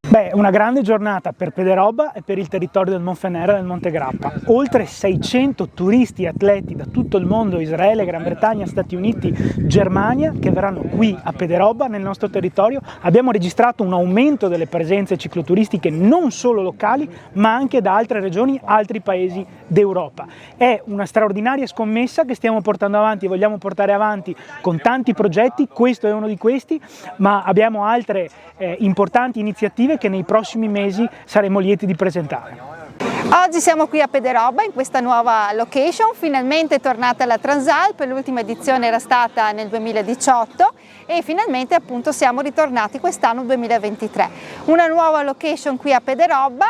Beh, una grande giornata per Pederobba e per il territorio del Monfenera e del Monte Grappa. Oltre 600 turisti e atleti da tutto il mondo, Israele, Gran Bretagna, Stati Uniti, Germania, che verranno qui a Pederobba nel nostro territorio. Abbiamo registrato un aumento delle presenze cicloturistiche non solo locali, ma anche da altre regioni, altri paesi d'Europa. È una straordinaria scommessa che stiamo portando avanti e vogliamo portare avanti con tanti progetti. Questo è uno di questi, ma abbiamo altre importanti iniziative che nei prossimi mesi saremo lieti di presentare. Oggi siamo qui a Pederobba in questa nuova location, finalmente è tornata la Transalp, l'ultima edizione era stata nel 2018 e finalmente appunto siamo ritornati quest'anno 2023. Una nuova location qui a Pederobba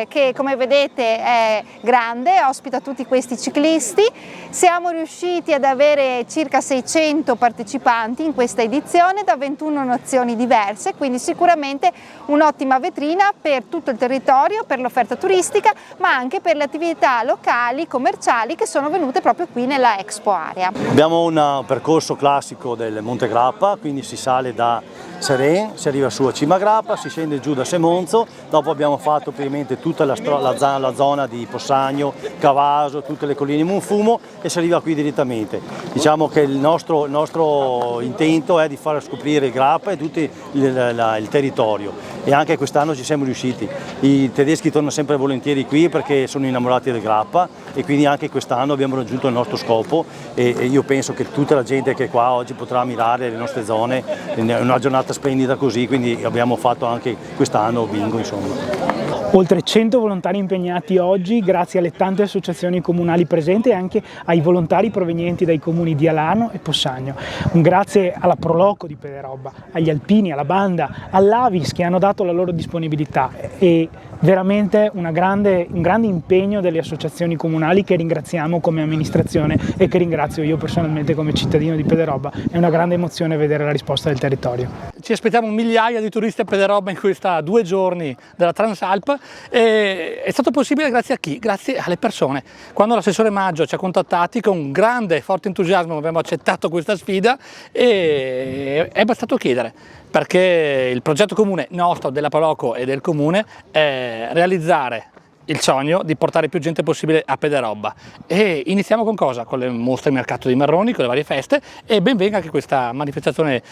che come vedete è grande, ospita tutti questi ciclisti. Siamo riusciti ad avere circa 600 partecipanti in questa edizione da 21 nazioni diverse, quindi sicuramente un'ottima vetrina per tutto il territorio, per l'offerta turistica, ma anche per le attività locali, commerciali che sono venute proprio qui nella Expo Area. Abbiamo un percorso classico del Monte Grappa, quindi si sale da Seren, si arriva su a Cima Grappa, si scende giù da Semonzo, dopo abbiamo fatto praticamente tutta la zona di Possagno, Cavaso, tutte le colline Monfumo e si arriva qui direttamente. Diciamo che il nostro intento è di far scoprire il Grappa e tutto il territorio e anche quest'anno ci siamo riusciti. I tedeschi tornano sempre volentieri qui perché sono innamorati del Grappa e quindi anche quest'anno abbiamo raggiunto il nostro scopo e io penso che tutta la gente che è qua oggi potrà ammirare le nostre zone, è una giornata splendida così, quindi abbiamo fatto anche quest'anno bingo insomma. Oltre 100 volontari impegnati oggi grazie alle tante associazioni comunali presenti e anche ai volontari provenienti dai comuni di Alano e Possagno. Un grazie alla Proloco di Pederobba, agli Alpini, alla banda, all'Avis che hanno dato la loro disponibilità e veramente un grande impegno delle associazioni comunali che ringraziamo come amministrazione e che ringrazio io personalmente come cittadino di Pederobba. È una grande emozione vedere la risposta del territorio. Ci aspettiamo migliaia di turisti a Pederobba in questi 2 giorni della Transalp e è stato possibile grazie a chi? Grazie alle persone. Quando l'assessore Maggio ci ha contattati con grande e forte entusiasmo abbiamo accettato questa sfida e è bastato chiedere, perché il progetto comune nostro, della Proloco e del comune è realizzare il sogno di portare più gente possibile a Pederobba e iniziamo con cosa? Con le mostre al mercato di Marroni, con le varie feste e ben venga anche questa manifestazione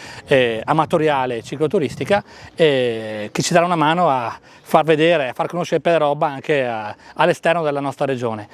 amatoriale cicloturistica che ci darà una mano a far vedere, a far conoscere Pederobba anche all'esterno della nostra regione.